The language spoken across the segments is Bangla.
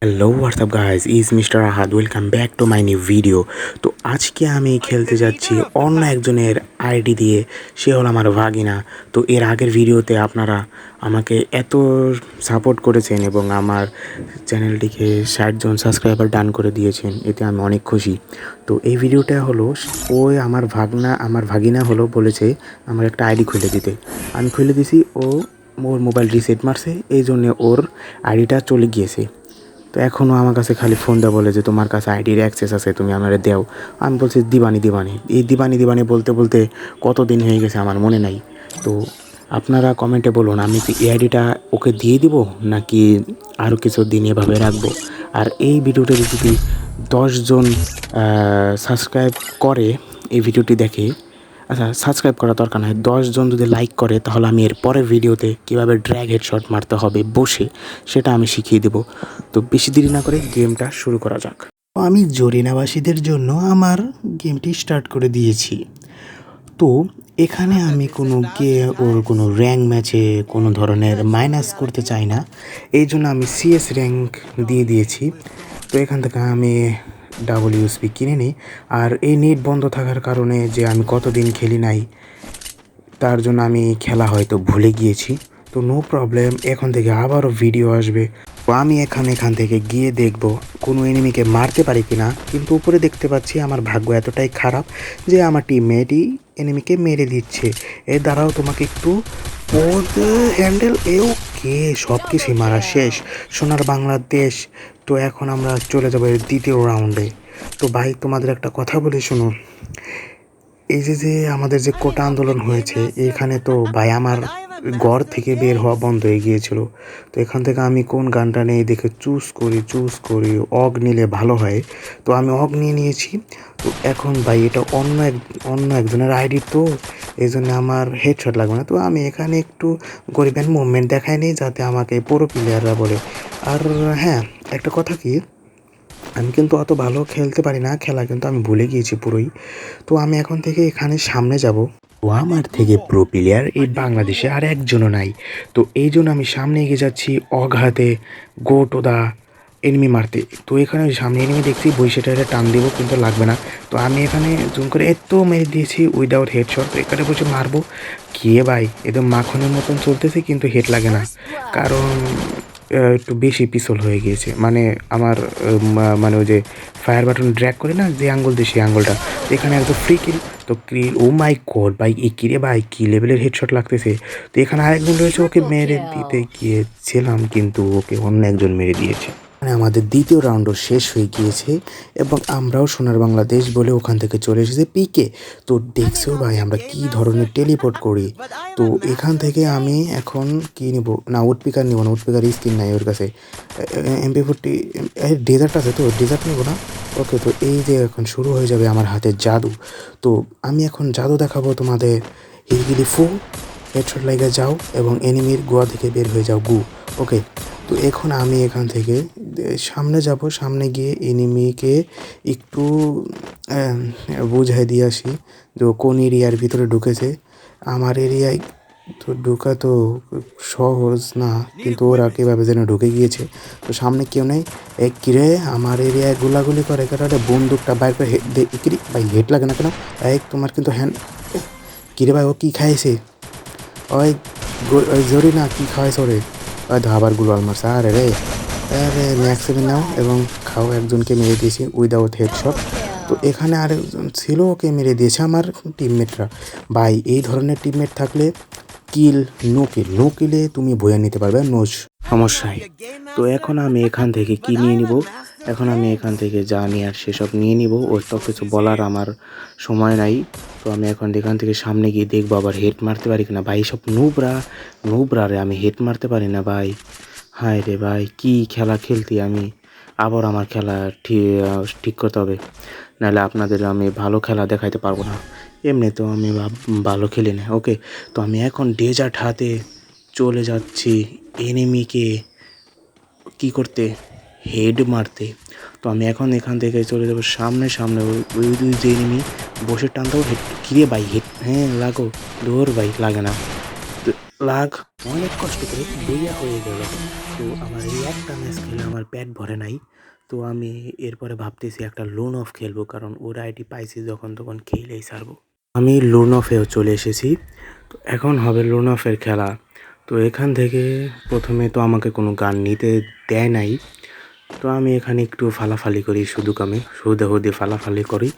Hello WhatsApp guys is mister Ahad welcome back to my new video. তো আজকে আমি খেলতে যাচ্ছি অন্য একজনের আইডি দিয়ে। সে হলো আমার ভাগিনা। তো এর আগের ভিডিওতে আপনারা আমাকে এত সাপোর্ট করেছেন এবং আমার চ্যানেলটিকে 60 জন সাবস্ক্রাইবার ডান করে দিয়েছেন, এতে আমি অনেক খুশি। তো এই ভিডিওটা হলো ওই আমার ভাগিনা হলো বলেছে আমার একটা আইডি খুলে দিতে। আমি খুলে দিছি, ওর মোবাইল রিসেট মারছে, এই জন্যে ওর আইডিটা চলে গিয়েছে। তো এখনও আমার কাছে খালি ফোন দেওয়া বলে যে তোমার কাছে আইডির অ্যাক্সেস আছে, তুমি আমারে দাও। আমি বলছি দিবানি। এই দিবানি বলতে বলতে কতদিন হয়ে গেছে আমার মনে নাই। তো আপনারা কমেন্টে বলুন, আমি কি এই আইডিটা ওকে দিয়ে দিব নাকি আরও কিছু দিন এভাবে রাখবো। আর এই ভিডিওটা যদি 10 জন সাবস্ক্রাইব করে, এই ভিডিওটি দেখে, আচ্ছা সাবস্ক্রাইব করা দরকার নয়, 10 জন যদি লাইক করে তাহলে আমি এর পরের ভিডিওতে কীভাবে ড্র্যাগ হেডশট মারতে হবে বসে, সেটা আমি শিখিয়ে দেব। তো বেশি দেরি না করে গেমটা শুরু করা যাক। আমি জরিনাবাসীদের জন্য আমার গেমটি স্টার্ট করে দিয়েছি। তো এখানে আমি কোনো র্যাঙ্ক ম্যাচে কোনো ধরনের মাইনাস করতে চাই না, এই জন্য আমি সিএস র্যাঙ্ক দিয়ে দিয়েছি। তো এখান থেকে আমি ডাব্লিউএসপি কিনে নিই। আর এই নেট বন্ধ থাকার কারণে যে আমি কতদিন খেলি নাই, তার জন্য আমি খেলা হয়তো ভুলে গিয়েছি। তো নো প্রবলেম, এখন থেকে আবারও ভিডিও আসবে। তো আমি এখান থেকে গিয়ে দেখব কোনো এনিমিকে মারতে পারি কি না। কিন্তু উপরে দেখতে পাচ্ছি আমার ভাগ্য এতটাই খারাপ যে আমার টিমমেটই এনিমিকে মেরে দিচ্ছে। এর দ্বারাও তোমাকে একটু পদ হ্যান্ডেল কে সব কিছুই মারা শেষ। সোনার বাংলাদেশ। তো এখন আমরা চলে যাবো এর দ্বিতীয় রাউন্ডে। তো ভাই তোমাদের একটা কথা বলি শোনো, এই যে আমাদের যে কোটা আন্দোলন হয়েছে, এখানে তো ভাই আমার ঘর থেকে বের হওয়া বন্ধ হয়ে গিয়েছিল। তো এখান থেকে আমি কোন গানটা নেই দেখে চুজ করি অগ নিলে ভালো হয়। তো আমি অগ নিয়ে নিয়েছি। তো এখন ভাই এটা অন্য একজনের আইডি, তো এই জন্য আমার হেডশট লাগবে না। তো আমি এখানে একটু গরিবের মুভমেন্ট দেখাই নিই যাতে আমাকে পুরো প্লেয়াররা বলে। আর হ্যাঁ, একটা কথা কি, আমি কিন্তু অত ভালো খেলতে পারি না, খেলা কিন্তু আমি ভুলে গিয়েছি পুরোই। তো আমি এখন থেকে এখানে সামনে যাব। তো আমার থেকে প্রো প্লেয়ার এই বাংলাদেশে আর একজনও নাই। তো এই জন্য আমি সামনে এগিয়ে যাচ্ছি অঘাতে গো টু দা এনিমি মারতে। তো এখানে সামনে এনিমি দেখছি, বইসেটা টান দেবো কিন্তু লাগবে না। তো আমি এখানে জুম করে এত মেরে দিয়েছি উইদাউট হেডশট। তো এখানে বসে মারবো কে ভাই, একদম মাখনের মতন চলতেছে কিন্তু হেড লাগে না, কারণ একটু বেশি পিছল হয়ে গিয়েছে। মানে আমার মানে ওই যে ফায়ার বাটন ড্র্যাগ করে না যে আঙ্গুল দিয়ে, সেই আঙ্গুলটা এখানে একদম ফ্রি কিল। তো কিল, ও মাই গড ভাই, এ কিরে ভাই, কি লেভেলের হেডশট লাগতেছে। তো এখানে আরেকজন রয়েছে, ওকে মেরে দিতে গিয়েছিলাম কিন্তু ওকে অন্য একজন মেরে দিয়েছে। মানে আমাদের দ্বিতীয় রাউন্ডও শেষ হয়ে গিয়েছে এবং আমরাও সোনার বাংলাদেশ বলে ওখান থেকে চলে এসেছি পিকে। তো দেখছো ভাই আমরা কি ধরনের টেলিপোর্ট করি। তো এখান থেকে আমি এখন কি নিব না, উডপিকার নিব না, উডপিকার স্কিন নাই ওর কাছে। MP40 ডেজার্ট আছে, তো ডেজার্ট নেবো না। ওকে, তো এই যে এখন শুরু হয়ে যাবে আমার হাতে জাদু। তো আমি এখন জাদু দেখাবো তোমাদের। হিলগিলি ফু, হেডশট লাইগা যাও এবং এনিমির গোয়া থেকে বের হয়ে যাও গু। ওকে, তো এখন আমি এখান থেকে সামনে যাব, সামনে গিয়ে এনিমিকে একটু বুঝাই দিয়ে আসি যে কোন এরিয়ার ভিতরে ঢুকেছে। আমার এরিয়ায় তো ঢোকা তো সহজ না, কিন্তু ওরা কীভাবে যেন ঢুকে গিয়েছে। তো সামনে কেউ নেই, এক কিরে আমার এরিয়ায় গোলাগুলি করে কারণে বন্দুকটা বাইর করে কিরে ভাই, হেড লাগে না কেন? এক তোমার কিন্তু হ্যান্ড, কিরে ভাই ও কী খাইছে? ওই ওই জরি না কী খাওয়াইছে ওরে? ওই আবার গুলাল মারছে, আরে রে। আরে ম্যাক্সিমে নাও এবং খাও। একজনকে মেরে দিয়েছি উইদাউট হেডশট। তো এখানে আরেকজন ছিল, ওকে মেরে দিয়েছে আমার টিমমেটরা। ভাই এই ধরনের টিমমেট থাকলে কিল নো কিলে তুমি বয়ে নিতে পারবে নো সমস্যায়। তো এখন আমি এখান থেকে কি নিয়ে নিব, এখন আমি এখান থেকে যা নিয়ে আর সেসব নিয়ে নিব, ওর তো কিছু বলার আমার সময় নাই। তো আমি এখন এখান থেকে সামনে গিয়ে দেখবো আবার হেড মারতে পারি কিনা। ভাই সব নুবরা রে, আমি হেড মারতে পারি না ভাই। হায় রে ভাই, কি খেলা খেলতি আমি। আবার আমার খেলা ঠিক করতে হবে, নাহলে আপনাদের আমি ভালো খেলা দেখাইতে পারবো না। এমনি তো আমি ভালো খেলি না। ওকে, তো আমি এখন ডেজার্ট হাতে চলে যাচ্ছি এনিমিকে কি করতে, হেড মারতে। তো আমি এখন এখান থেকে চলে যাবো সামনে ওই যে এনিমি বসে টানতেও হেড, কিরে ভাই হেড, হ্যাঁ লাগো, দৌড় ভাই লাগে না। তো লাখ অনেক কষ্ট করে বইয়া হয়ে গেল। তো আমার এই একটা ম্যাচ খেলে আমার পেট ভরে নাই। তো আমি এরপরে ভাবতেছি একটা লোন অফ খেলবো, কারণ ওর আইডি পাইছি যখন তখন খেলেই ছাড়বো। আমি লোন অফেও চলে এসেছি। তো এখন হবে লোন অফের খেলা। তো এখান থেকে প্রথমে তো আমাকে কোনো গান নিতে দেয় নাই। তো আমি এখানে একটু ফালাফালি করি, শুধু কামে শুধু হুদে ফালাফালি করি,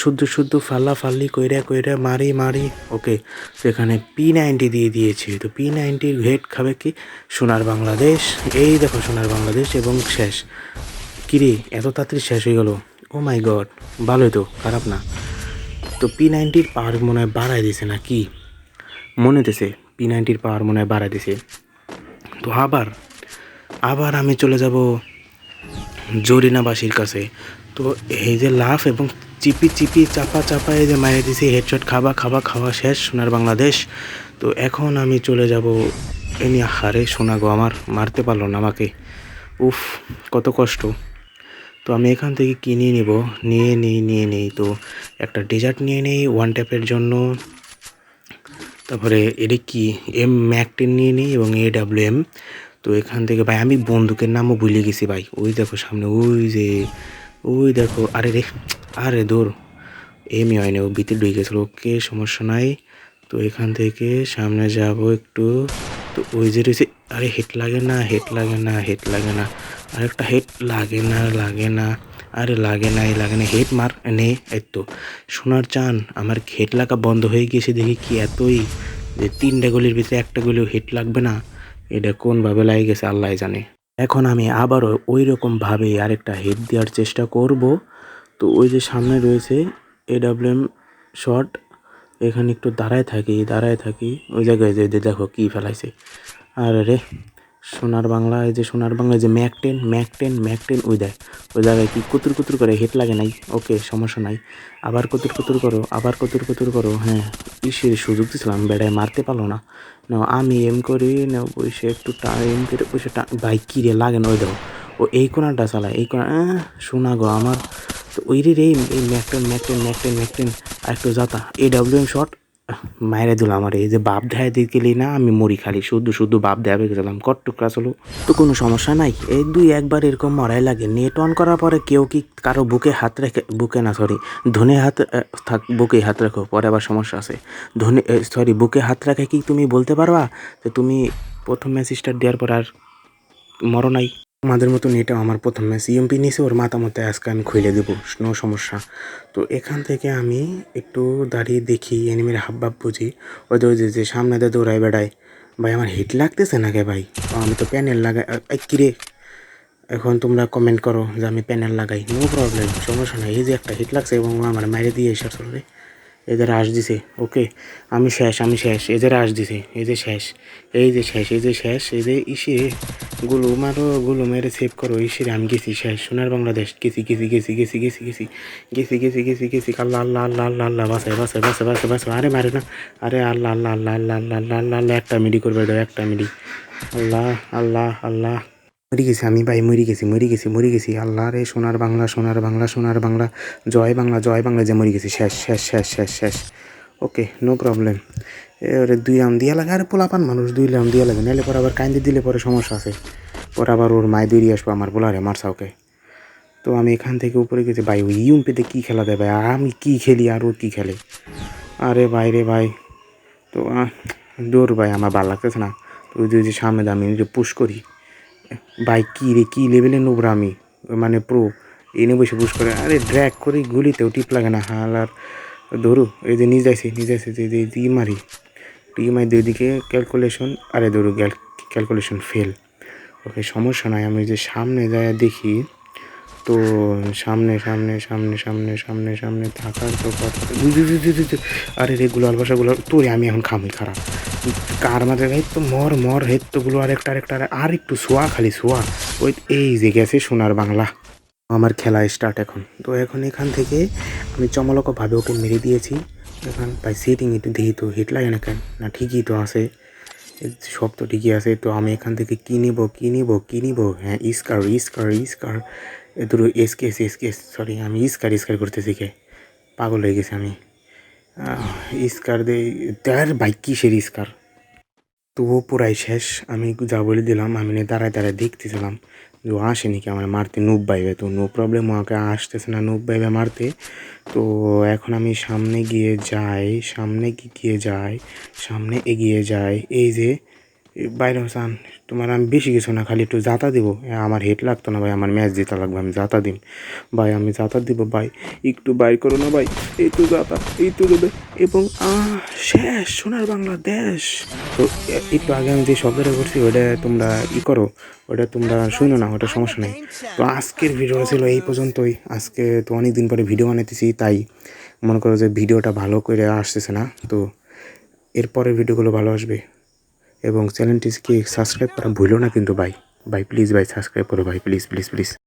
শুদ্ধ শুদ্ধ ফাল্লাফাল্লি কইরা কইরা মারি মারি। ওকে, সেখানে P90 দিয়ে দিয়েছে। তো P90 হেড খাবে কি সোনার বাংলাদেশ। এই দেখো সোনার বাংলাদেশ এবং শেষ। কিরে এত তাড়াতাড়ি শেষ হয়ে গেল? ও মাই গড, ভালোই তো, খারাপ না। তো P90-র পাওয়ার মনে হয় বাড়াই দিছে না কি মনে হতেছে, P90-র পাওয়ার মনে হয় বাড়াই দিছে। তো আবার আবার আমি চলে যাব জরিনাবাসীর কাছে। তো এই যে লাফ এবং চিপি চিপি চাপা চাপা এই যে মারিয়ে দিছি, হেডশট খাওয়া খাওয়া খাওয়া শেষ সোনার বাংলাদেশ। তো এখন আমি চলে যাব এমনি। হারে সোনা গো আমার, মারতে পারলো না আমাকে। উফ, কত কষ্ট। তো আমি এখান থেকে কিনে নিব, নিয়ে নেই। তো একটা ডেজার্ট নিয়ে নেই ওয়ান ট্যাপের জন্য। তারপরে এটা কি M10 নিয়ে নিই এবং AWM। তো এখান থেকে ভাই আমি বন্দুকের নামও ভুলে গেছি ভাই। ওই দেখো সামনে, ওই দেখো, আরে রে, আরে দূর, এমই হয় না, ও ভিতরে ঢুকে গেছিলো। ওকে, সমস্যা নাই। তো এখান থেকে সামনে যাব একটু। তো ওই যে রয়েছে, আরে হেড লাগে না, আরেকটা হেড লাগে না, আরে লাগে না, হেড মার নে। এই তো সোনার চান, আমার হেড লাগা বন্ধ হয়ে গেছে দেখি কি এতই, যে 3টা গলির ভিতরে একটা গলিও হেড লাগবে না। এটা কোনভাবে লাগে গেছে আল্লাহ জানে। এখন আমি আবারও ওই রকমভাবে আরেকটা হেড দেওয়ার চেষ্টা করব। তো ওই যে সামনে রয়েছে AWM শট, এখানে একটু দাঁড়ায় থাকি। ওই জায়গায় যে দেখো কি ফেলাইছে। আর রে সোনার বাংলা, এই যে সোনার বাংলা, যে ম্যাক টেন ওই দেয়, ওই জায়গায় কি কুতুর করে, হেট লাগে নাই। ওকে, সমস্যা নাই। আবার কুতুর করো। হ্যাঁ, ইসের সুযোগ দিছিলাম, বেড়ায় মারতে পারলো না। না আমি এম করি না, বসে একটু টাইম করে বসে বাইক কিরে লাগে না। ওই দেখো ও এই কোনাটা চালায়, এই কোনা শোনা গো আমার। তো ওই রে এই ম্যাক টেন আর একটু যাতা AWM শট মাইরে দিল আমার। এই যে বাপ দেখায় দিয়ে গেলি না, আমি মরি খালি শুধু বাপ দেখাবে গেলাম কট্টুকরা চলো। তো কোনো সমস্যা নাই, এই দুই একবার এরকম মরাই লাগে। নেট অন করার পরে কেউ কি কারো বুকে হাত রেখে, বুকে না সরি ধনে হাত থাক, বুকে হাত রাখো, পরে আবার সমস্যা আছে। বুকে হাত রাখে কি তুমি বলতে পারবা যে তুমি প্রথম ম্যাচ স্টার্ট দেওয়ার পর আর মরো নাই? আমাদের মতন এটাও আমার প্রথম ম্যাচ। ইএমপি নিয়েছে ওর মাথা মতো, আজকে আমি খুলে দেবো, নো সমস্যা। তো এখান থেকে আমি একটু দাঁড়িয়ে দেখি, এনিমির হাবভাব বুঝি। ওই যে সামনে দিয়ে দৌড়ায় বেড়ায়। ভাই আমার হিট লাগতেছে না কে ভাই? আমি তো প্যানেল লাগাই। কিরে, এখন তোমরা কমেন্ট করো যে আমি প্যানেল লাগাই, নো প্রবলেম, সমস্যা নাই। এই যে একটা হিট লাগছে এবং আমার মাইরে দিয়ে এসে চলবে। এদের আশ দিছে। ওকে, আমি শেষ। এদের আশ দিছে, এই যে শেষ, এই যে ইসে গুলো মেরে সেভ করো। ইসিরে আমি গেছি শেষ, সোনার বাংলাদেশ গেছি। আল্লাহ বাসায়। আরে মারে না, আরে আল্লাহ, একটা মিডি করবে দাও, একটা মিডি। আল্লাহ মরি গেছি আমি ভাই, মরি গেছি। আল্লাহ রে, সোনার বাংলা, জয় বাংলা, যে মরি গেছি, শেষ। ওকে, নো প্রবলেম। এবারে 2 রাউন্ড দিয়া লাগে, আরে পোলাপান মানুষ 2 রাউন্ড দিয়া লাগে, নাহলে পরে আবার কাইন্দে দিলে পরে সমস্যা আছে। পরে আবার ওর মায় দৌড়িয়ে আসবো আমার পোলারে মারসা। ওকে, তো আমি এখান থেকে উপরে গেছি ভাই। ওই ইউম্পিতে কী খেলা দেয় ভাই, আমি কি খেলি আর ও কী খেলে? আরে ভাই রে ভাই, তো দৌড় ভাই, আমার ভালো লাগতেছে না। তো ওই যে সামনে আমি পুশ করি ভাই, কী লেভেলে নোবরা আমি, মানে প্রো। এনে বসে পুশ করে, আরে ড্র্যাগ করি, গুলিতেও টিপ লাগে না। আর ধরু এই যে নিয়ে যাইছি যে টি মারি দুইদিকে ক্যালকুলেশন, আরে ধরু ক্যালকুলেশন ফেল। ওকে, সমস্যা নাই। আমি যে সামনে যাই দেখি, তো সামনে থাকার তো কথা। আরে রে গুলাল বাসাগুলো তোরে আমি এখন খামই খারাপ। কার মাঝে ভাই তো মর হেদ তো গুলো, আরেকটা আর একটু শোয়া, খালি শোয়া। ওই এই যে গেছে সোনার বাংলা। আমার খেলা স্টার্ট এখন। তো এখন এখান থেকে আমি চমলকভাবে ওকে মেরে দিয়েছি। এখন ভাই সেটিং একটু দেখি তো, হিট লাগে না কেন? না ঠিকই তো আছে, সব তো ঠিকই আছে। তো আমি এখান থেকে কি নিব? হ্যাঁ, ইস্কার দুটো এসকেস, সরি আমি ইস্কার করতেছি, কে পাগল হয়ে গেছি আমি। ইস্কার দে, তার বাইক কিসের ইস্কার? তো ও পুরাই শেষ। আমি যা বলে দিলাম, আমি দাঁড়ায় দাঁড়ায় দেখতেছিলাম যে ও আসেনি কি আমার মারতে, নুব বাইবে। তো নো প্রবলেম, ওকে আসতেছে না নুব বাইবে মারতে। তো এখন আমি সামনে গিয়ে যাই, সামনে এগিয়ে যাই। এই যে বাইরে হোসান, তোমার আমি বেশি কিছু না, খালি একটু জাতা দিব। আমার হেড লাগতো না ভাই, আমার ম্যাচ জেতা লাগবে, আমি জাতা দিন ভাই, আমি জাতা দিব ভাই, একটু বাইর করো না ভাই। এই তো জাতা, এই তো দেবে। এবং শেষ, সোনার বাংলাদেশ। তো একটু আগে আমি যে শব্দটা করছি ওটা তোমরা করো, ওটা তোমরা শুনো না, ওটা সমস্যা নেই। তো আজকের ভিডিওটা ছিল এই পর্যন্তই। আজকে তো অনেক দিন পরে ভিডিও বানাইতেছি, তাই মনে করো যে ভিডিওটা ভালো করে আসতেছে না। তো এরপরের ভিডিওগুলো ভালো আসবে। এবং চ্যানেলটিকে সাবস্ক্রাইব করা ভুলো না কিন্তু ভাই, প্লিজ ভাই সাবস্ক্রাইব করো ভাই, প্লিজ প্লিজ প্লিজ।